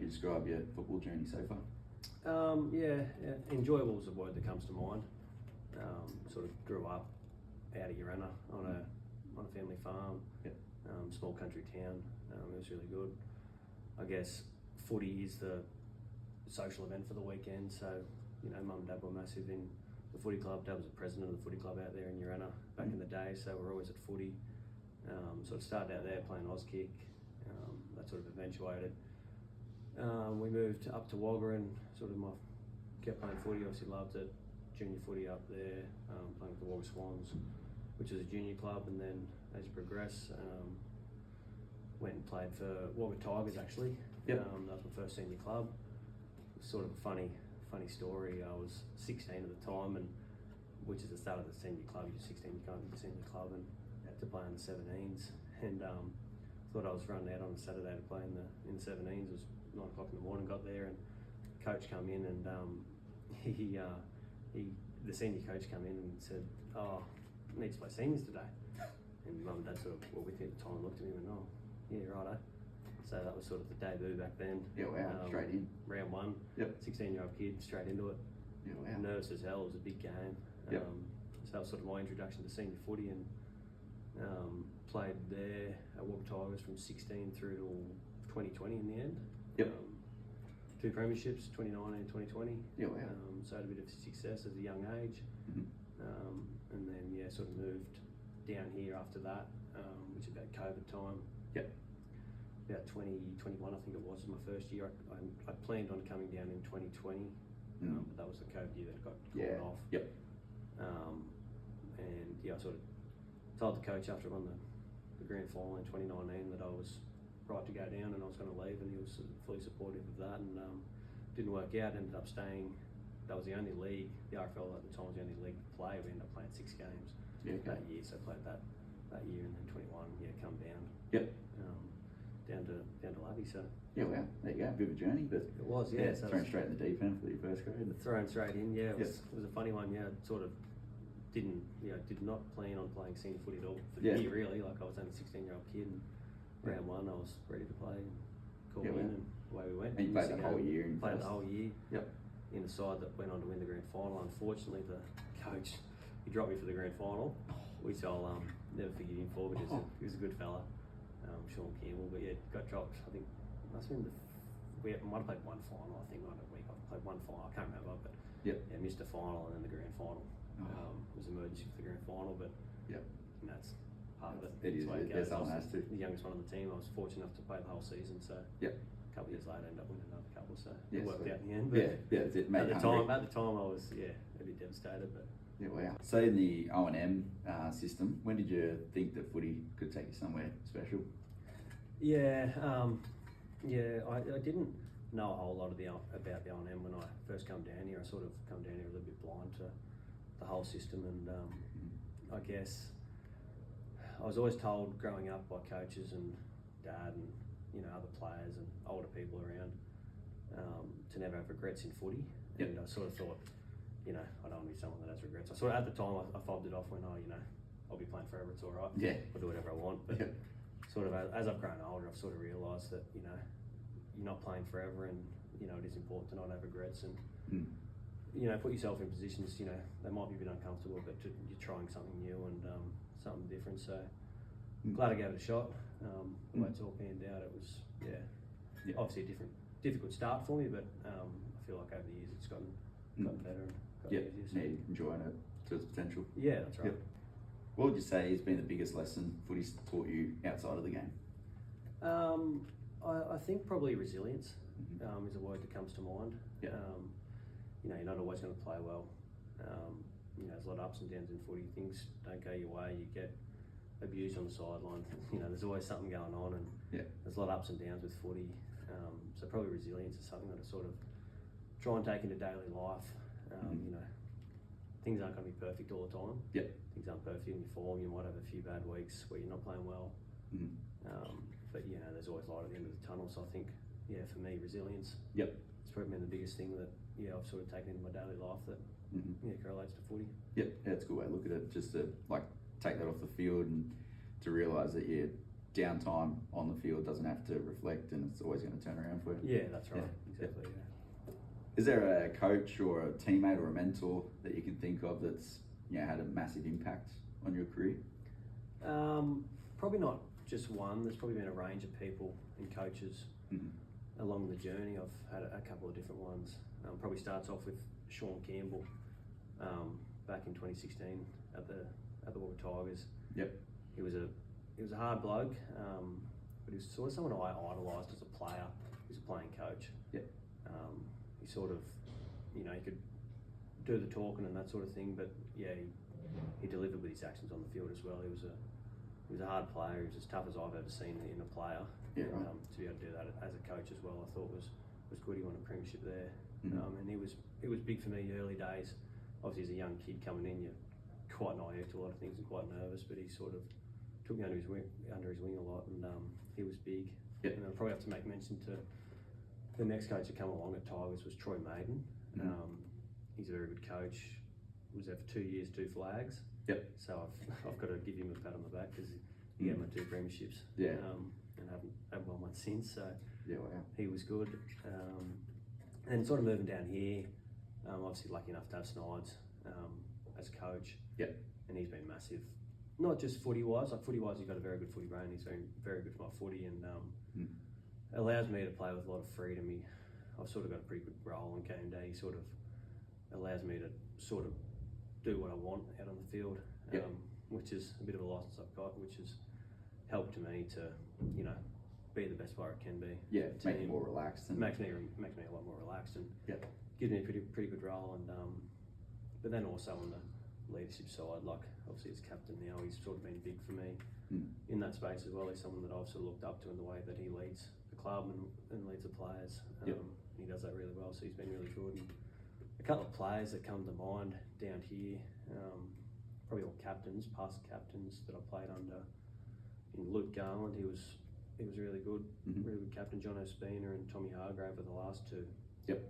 you describe your football journey so far? Enjoyable is the word that comes to mind. Sort of grew up out of Urena on a family farm, small country town. It was really good. I guess footy is the social event for the weekend, so mum and dad were massive in the footy club. Dad was the president of the footy club out there in Urena back in the day, so we're always at footy. Sort of started out there playing Auskick. That sort of eventuated. We moved up to Wagga and kept playing footy. Obviously loved it. Junior footy up there, playing with the Wagga Swans, which was a junior club, and then as you progress, went and played for Wagga Tigers actually. That was my first senior club. It was sort of a funny story. I was 16 at the time, and which is the start of the senior club. You're 16, you can't be the senior club, and had to play in the 17s. And thought I was running out on a Saturday to play in the 17s. It was 9 o'clock in the morning. Got there, and coach come in, and the senior coach come in and said, "Oh, I need to play seniors today." And mum and dad sort of were with me at the time, looked at me and went, "Oh, yeah, righto." So that was sort of the debut back then. Yeah, wow, straight in. Round one, 16-year-old kid, straight into it. Yeah, wow. Nervous as hell, it was a big game. So that was sort of my introduction to senior footy, and played there at Wagga Tigers from 16 through to 2020 in the end. 2 premierships, 2019, 2020. Yeah, wow. So had a bit of success at a young age. And then sort of moved down here after that, which is about COVID time. About 2021, I think it was my first year. I planned on coming down in 2020, but that was the COVID year that got called off. And I sort of told the coach after I won the grand final in 2019 that I was right to go down and I was going to leave, and he was fully supportive of that, and didn't work out. Ended up staying. That was the only league, the RFL at the time was the only league to play. We ended up playing 6 games that year, so I played that year, and then 21 come down. Down to Lavy, so. Yeah, wow, there you go, a bit of a journey, but it was, so thrown straight in the deep end for your first grade. Thrown straight in, it was a funny one. Sort of did not plan on playing senior footy at all for the year really. Like I was only a 16-year-old kid, and round one I was ready to play, and called in, and away we went. And you played the whole year. Played the whole year. In a side that went on to win the grand final. Unfortunately, the coach, he dropped me for the grand final, which I'll never forgive him for, because he was a good fella. Shaun Driscoll, but got dropped. I think must have been we might have played one final. I think I played one final. I can't remember, but missed a final and then the grand final. It was emergency for the grand final, but and that's part of it. It is. Someone has to. The youngest one on the team. I was fortunate enough to play the whole season. So a couple of years later, I ended up winning another couple. So it worked out in the end. But that's it. At the time, I was a bit devastated, but. Yeah, wow. So in the O&M system, when did you think that footy could take you somewhere special? I didn't know a whole lot about the O&M when I first come down here. I sort of come down here a little bit blind to the whole system, and I guess I was always told growing up by coaches and dad and other players and older people around to never have regrets in footy. And I sort of thought, I don't want to be someone that has regrets. I sort of at the time I fobbed it off when I'll be playing forever, it's all right. I'll do whatever I want. But sort of as I've grown older, I've sort of realised that you're not playing forever, and it is important to not have regrets, and put yourself in positions they might be a bit uncomfortable, but you're trying something new and something different. So glad I gave it a shot. The way it's all panned out, it was obviously a difficult start for me, but I feel like over the years it's gotten better and gotten easier. Enjoying it to its potential. Yeah, that's right. What would you say has been the biggest lesson footy's taught you outside of the game? I think probably resilience is a word that comes to mind. You're not always going to play well. There's a lot of ups and downs in footy. Things don't go your way. You get abused on the sideline. There's always something going on, and there's a lot of ups and downs with footy. So probably resilience is something that I sort of try and take into daily life. Things aren't going to be perfect all the time. Things aren't perfect in your form. You might have a few bad weeks where you're not playing well. But there's always light at the end of the tunnel. So I think, for me, resilience. It's probably been the biggest thing that I've sort of taken into my daily life that correlates to footy. That's a good way to look at it. Just to take that off the field and to realise that downtime on the field doesn't have to reflect, and it's always going to turn around for you. Yeah, that's right. Yeah. Exactly. Yeah. Is there a coach or a teammate or a mentor that you can think of that's had a massive impact on your career? Probably not just one. There's probably been a range of people and coaches along the journey. I've had a couple of different ones. Probably starts off with Shaun Campbell back in 2016 at the Walker Tigers. Yep. He was a hard bloke, but he was sort of someone I idolised as a player. He was a playing coach. Yep. He sort of, he could do the talking and that sort of thing, but yeah, he delivered with his actions on the field as well. He was a hard player. He was as tough as I've ever seen in a player. Yeah, right. To be able to do that as a coach as well, I thought was good. He won a premiership there, and it was big for me early days. Obviously, as a young kid coming in, you're quite naive to a lot of things and quite nervous, but he sort of took me under his wing a lot, and he was big. Yep. And I probably have to make mention to the next coach that came along at Tigers was Troy Maiden. He's a very good coach. Was there for 2 years, 2 flags. Yep. So I've got to give him a pat on the back because he gave me 2 premierships. Yeah. And haven't won one since. So yeah, wow. he was good. And sort of moving down here, obviously lucky enough to have Snides as coach. Yep. And he's been massive. Not just footy-wise. Like footy-wise, he's got a very good footy brain. He's very, very good for my footy, and allows me to play with a lot of freedom. I've sort of got a pretty good role in KMD. He sort of allows me to sort of do what I want out on the field, which is a bit of a license I've got, which has helped me to, be the best player I can be. Yeah, make you more relaxed. And makes me a lot more relaxed, and gives me a pretty good role. And but then also on the leadership side, like obviously as captain now, he's sort of been big for me in that space as well. He's someone that I've sort of looked up to in the way that he leads the club and leads the players. He does that really well, so he's been really good. And a couple of players that come to mind down here, probably all captains, past captains that I played under. In Luke Garland, he was really good, really good captain. John O'Spina and Tommy Hargrave were the last 2. Yep.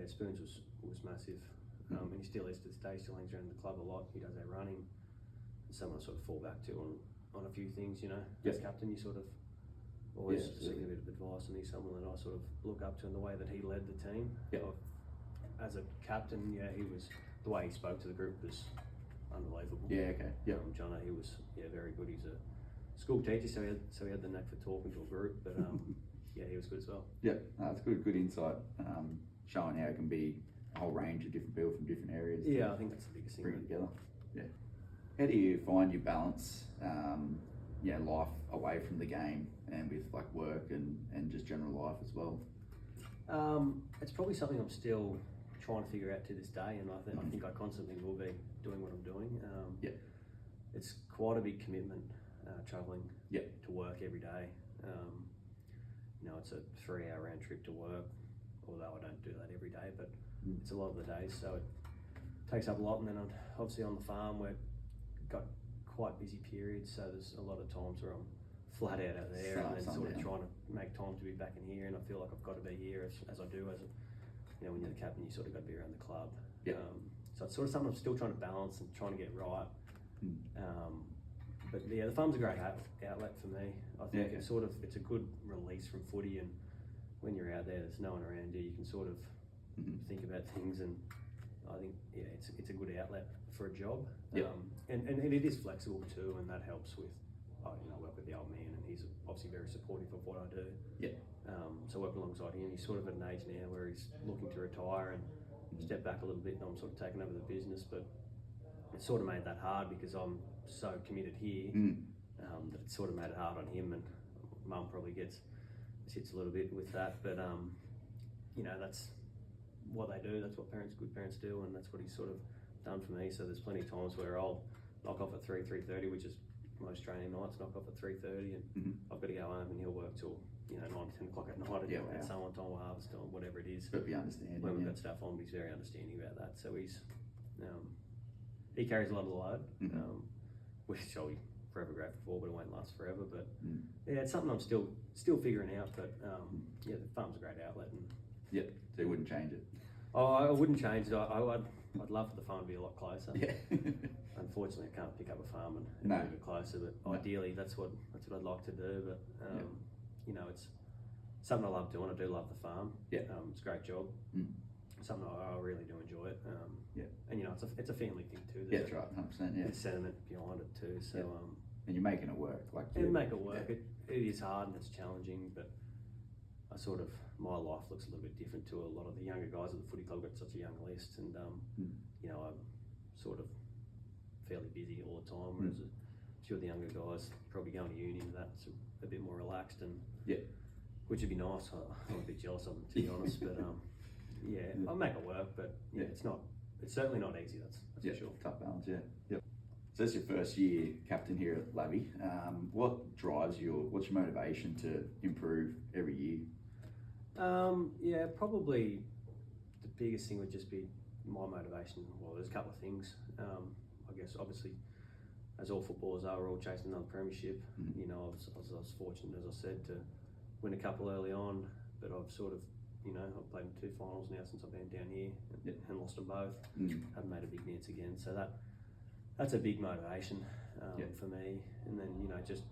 Spoons was massive, and he still is to this day. He still hangs around the club a lot. He does our running. Someone to sort of fall back to on a few things, As captain, you sort of always seek a bit of advice, and he's someone that I sort of look up to in the way that he led the team. As a captain, he was, the way he spoke to the group was unbelievable. Yeah, okay. Yeah. Jono, he was very good. He's a school teacher, so he had the knack for talking to a group, but he was good as well. Yeah, that's good insight. Showing how it can be a whole range of different people from different areas. Yeah, I think that's the biggest thing. Bring it together. Yeah. How do you find your balance, life away from the game and with like work and just general life as well? It's probably something I'm still trying to figure out to this day, and I think I constantly will be doing what I'm doing. It's quite a big commitment, travelling to work every day. It's a 3-hour round trip to work, although I don't do that every day, but it's a lot of the days, so it takes up a lot. And then obviously on the farm, we've got quite busy periods, so there's a lot of times where I'm flat out there and then sort of trying to make time to be back in here, and I feel like I've got to be here as I do when you're the captain, you sort of got to be around the club. So it's sort of something I'm still trying to balance and trying to get right. But the farm's a great outlet for me. I think it's a good release from footy, and when you're out there, there's no one around you. You can sort of think about things, and I think it's a good outlet for a job. And it is flexible too, and that helps with. I work with the old man, and he's obviously very supportive of what I do. So I work alongside him. He's sort of at an age now where he's looking to retire and step back a little bit, and I'm sort of taking over the business, but it's sort of made that hard because I'm so committed here that it's sort of made it hard on him, and Mum probably sits a little bit with that, but that's what they do, that's what good parents do, and that's what he's sort of done for me. So there's plenty of times where I'll knock off at 3:30, which is most training nights, knock off at 3:30, and I've got to go home, and he'll work till 9, 10 o'clock at night at someone time or harvest time, whatever it is. But be understanding. When we've got stuff on, he's very understanding about that. So he carries a lot of the load, which I'll be forever grateful for, but it won't last forever. But it's something I'm still figuring out. But the farm's a great outlet, and so you wouldn't change it. I wouldn't change it. I'd love for the farm to be a lot closer. unfortunately, I can't pick up a farm and No. move it closer. But No. ideally, that's what I'd like to do. But you know, it's something I love doing. I do love the farm. Yeah. It's a great job. Something I really do enjoy it. And you know, it's a family thing too. Yeah, that's right, 100%. Yeah. There's sentiment behind it too. So and you're making it work, like and make it work. It is hard and it's challenging, but my life looks a little bit different to a lot of the younger guys at the footy club. Got such a young list, and you know, I'm sort of fairly busy all the time, whereas a few of the younger guys probably going to uni, and that's a bit more relaxed, and which would be nice. I'm a bit jealous of them, to be honest, but I'll make it work. But it's certainly not easy. That's for sure. Tough balance. Yeah. So this is your first year captain here at Lavy. What drives you? What's your motivation to improve every year? Probably the biggest thing would just be my motivation. Well, there's a couple of things. I guess obviously, as all footballers are, we're all chasing another premiership. You know, I was fortunate, as I said, to win a couple early on, but I've sort of, you know, I've played in 2 finals now since I've been down here and lost them both. Haven't made a big dance again, so that's a big motivation for me. And then, you know, just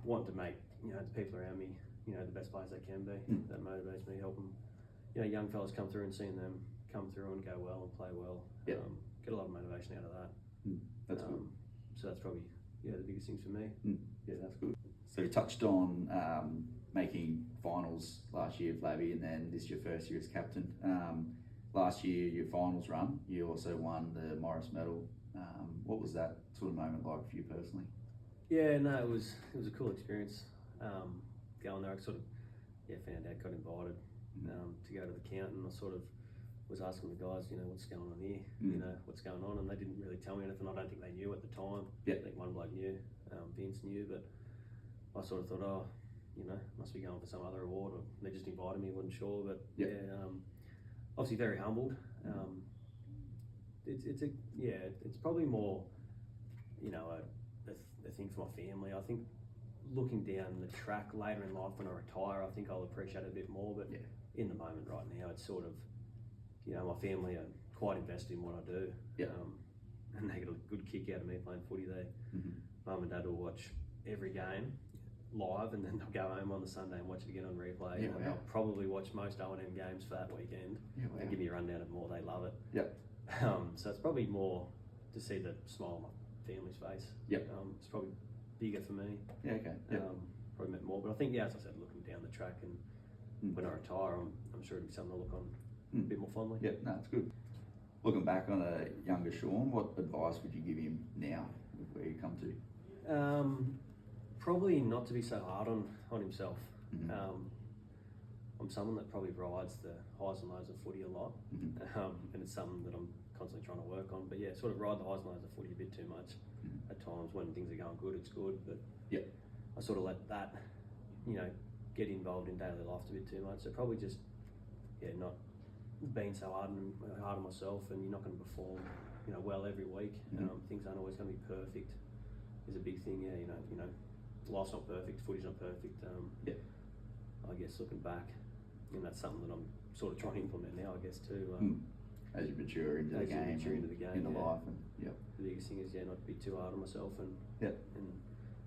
want to make, you know, the people around me, you know, the best players they can be. That motivates me, helping, you know, young fellas come through and seeing them come through and go well and play well. Get a lot of motivation out of that. That's good. So that's probably the biggest things for me. Yeah, that's good. So you touched on making finals last year for Lavy, and then this is your first year as captain. Last year, your finals run, you also won the Morris Medal. What was that sort of moment like for you personally? Yeah, no, it was a cool experience. Going there, I sort of found out, got invited to go to the count, and I sort of was asking the guys, you know, what's going on here, you know, what's going on, and they didn't really tell me anything. I don't think they knew at the time. I think one bloke knew, Vince knew, but I sort of thought, oh, you know, must be going for some other award, or they just invited me, wasn't sure, but obviously very humbled. It's probably more, you know, a thing for my family. I think looking down the track later in life when I retire, I think I'll appreciate it a bit more, but in the moment right now, it's sort of, you know, my family are quite invested in what I do, and they get a good kick out of me playing footy there. Mum and Dad will watch every game live, and then they'll go home on the Sunday and watch it again on replay, and they'll probably watch most O&M games for that weekend and give me a rundown of more. They love it. So it's probably more to see the smile on my family's face. It's probably bigger for me. Probably meant more, but I think, as I said, looking down the track, and when I retire, I'm sure it'll be something to look on a bit more fondly. No, it's good. Looking back on a younger Shaun, what advice would you give him now, where you come to? Probably not to be so hard on himself. I'm someone that probably rides the highs and lows of footy a lot, and it's something that I'm constantly trying to work on. But sort of ride the highs and lows of footy a bit too much at times. When things are going good, it's good, but I sort of let that, you know, get involved in daily life a bit too much. So probably just not being so hard on myself, and you're not going to perform, you know, well every week. Things aren't always going to be perfect. Is a big thing. You know, life's not perfect, footy's not perfect. I guess looking back, and that's something that I'm sort of trying to implement now, I guess too. As you mature into the game, into life, and the biggest thing is not to be too hard on myself, and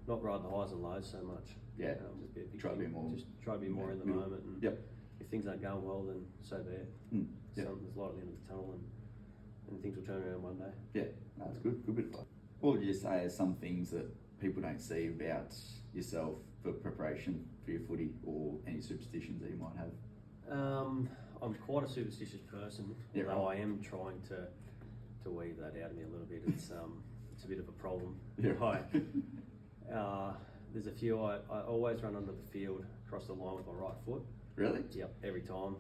not ride the highs and lows so much. Just be a big try to be more. Just try to be more in the moment. And if things aren't going well, then so be it. There's light at the end of the tunnel, and things will turn around one day. That's good. Good bit of fun. What would you say are some things that people don't see about yourself for preparation for your footy, or any superstitions that you might have? I'm quite a superstitious person, although I am trying to weave that out of me a little bit. It's a bit of a problem. There's a few. I always run onto the field across the line with my right foot. Really? Yep, every time.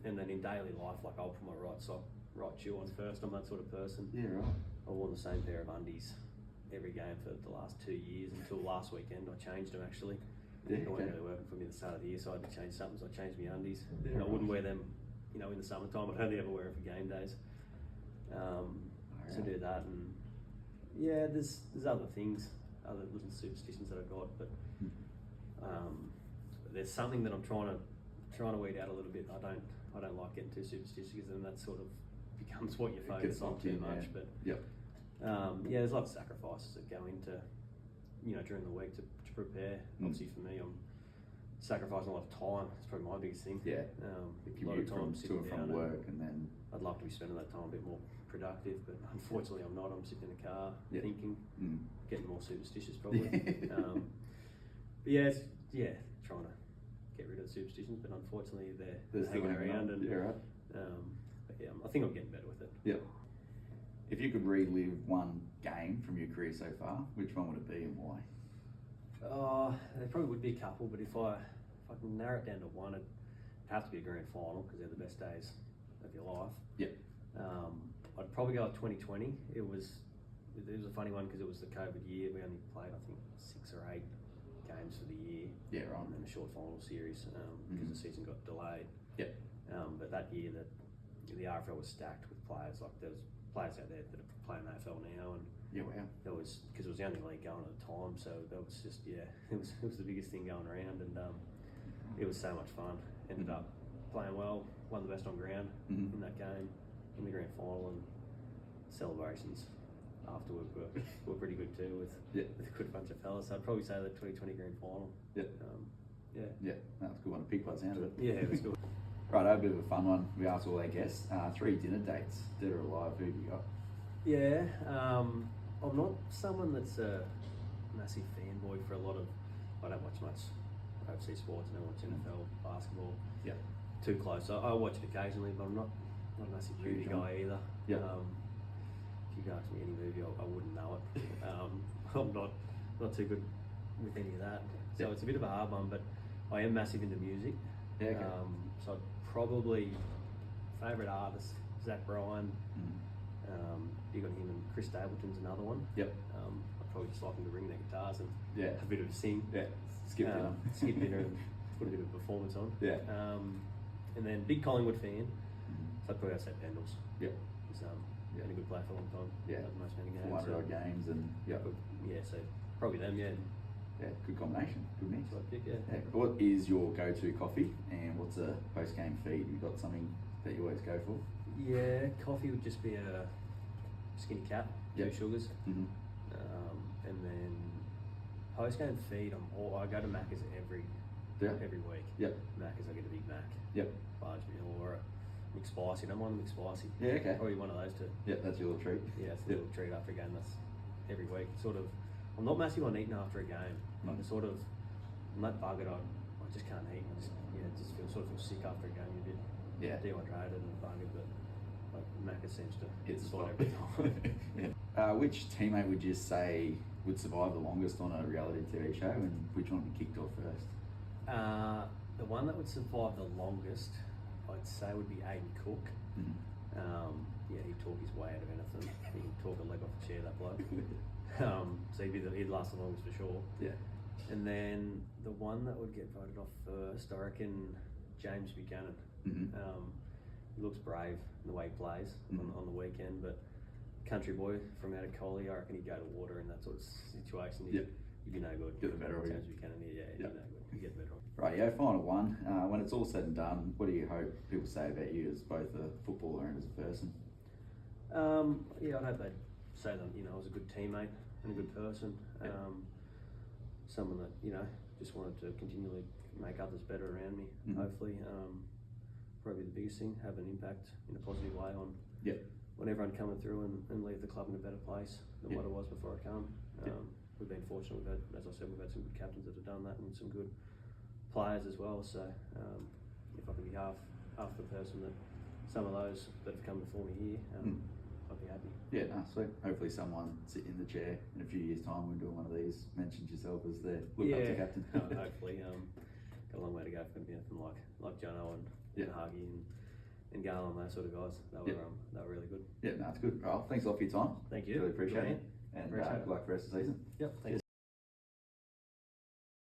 And then in daily life, like, I'll put my right sock, right shoe on first. I'm that sort of person. I wore the same pair of undies every game for the last 2 years, until last weekend. I changed them actually. It wasn't really working for me at the start of the year, so I had to change something. So I changed my undies. I wouldn't wear them, you know, in the summertime. I'd only ever wear them for game days. So do that, and there's other things, other little superstitions that I've got, but there's something that I'm trying to weed out a little bit. I don't like getting too superstitious, because then that sort of becomes what you focus on too much. But Yeah, there's a lot of sacrifices that go into, during the week to prepare. Obviously for me, I'm sacrificing a lot of time. It's probably my biggest thing. Yeah. A lot of time to and from work, and then I'd love to be spending that time a bit more productive, but unfortunately I'm not. I'm sitting in the car thinking, getting more superstitious probably. But trying to get rid of the superstitions, but unfortunately they're hanging around. And right. But yeah, I think I'm getting better with it. Yeah. If you could relive one game from your career so far, which one would it be and why? There probably would be a couple, but if I can narrow it down to one, it'd have to be a grand final because they're the best days of your life. Yep. I'd probably go with 2020. It was a funny one because it was the COVID year. We only played, I think, 6 or 8 games for the year. Yeah, right. And then a short final series because the season got delayed. Yep. But that year, the RFL was stacked with players. Like there was players out there that are playing AFL now, and wow. There was, because it was the only league going at the time, so that was just it was the biggest thing going around, and it was so much fun. Ended up playing well, won the best on ground in that game, in the grand final, and celebrations afterward were pretty good too with a good bunch of fellas. So I'd probably say the 2020 grand final. Yeah, that's a good one to pick by the sound of it. Yeah, it was good. Right, a bit of a fun one. We asked all our guests 3 dinner dates, dead or alive. Who have you got? Yeah, I'm not someone that's a massive fanboy for a lot of. I don't watch much overseas sports. I don't watch NFL, basketball. Yeah. Too close. I watch it occasionally, but I'm not a massive movie guy either. Yeah. If you could ask me any movie, I wouldn't know it. I'm not too good with any of that. So it's a bit of a hard one, but I am massive into music. Yeah. Okay. So I'd probably favourite artist Zach Bryan. Big on him, and Chris Stapleton's another one. Yep. I'd probably just like them to bring their guitars and have a bit of a sing. Yeah. Skip dinner and put a bit of a performance on. Yeah. And then big Collingwood fan. So I'd probably say Pendles. Yep. He's been a good player for a long time. Yeah. Most many games. 400 games and so probably them. Yeah. Yeah. Good combination. Good mix. So I'd pick, yeah. What is your go-to coffee, and what's a post-game feed? You got something that you always go for? Yeah, coffee would just be a skinny cap, 2 sugars, and then post-game feed. I go to Macca's every week. Yep. Macca's, I get a Big Mac. Yep. Large meal or a McSpicy. I don't mind the McSpicy. Yeah. Okay. Probably one of those two. Yeah, that's your little treat. Yeah, it's a little treat after a game. That's every week. Sort of. I'm not massive on eating after a game. Like I'm that buggered. I just can't eat. I just feel sick after a game. You're a bit dehydrated and buggered, but like Macca seems to hit the spot every time. Which teammate would you say would survive the longest on a reality TV show, and which one would be kicked off first? The one that would survive the longest, I'd say, would be Aiden Cook. He'd talk his way out of anything. He'd talk a leg off a chair, that bloke. So he'd last the longest for sure. Yeah. And then the one that would get voted off first, I reckon James Buchanan. He looks brave in the way he plays on the weekend, but country boy from out of Collie, I reckon he'd go to water in that sort of situation. He'd be no good. Get the better of you. James Buchanan, he'd be no good. He'd get better. Right, final one. When it's all said and done, what do you hope people say about you as both a footballer and as a person? I'd hope they'd say that I was a good teammate and a good person. Someone that just wanted to continually make others better around me. Hopefully, probably the biggest thing, have an impact in a positive way on everyone coming through and leave the club in a better place than what it was before I come. We've been fortunate. We've had, as I said, we've had some good captains that have done that and some good players as well. So if I can be half the person that some of those that have come before me here, I'd be happy. Yeah, no, sweet. Hopefully someone sitting in the chair in a few years' time when doing one of these mentions yourself as the look up to captain. Hopefully. Got a long way to go for them to be anything like Jono and Hagi and Garland, those sort of guys. They were really good. Yeah, no, it's good. Well, thanks a lot for your time. Thank you. Really appreciate it. And good luck for the rest of the season. Yep, thanks.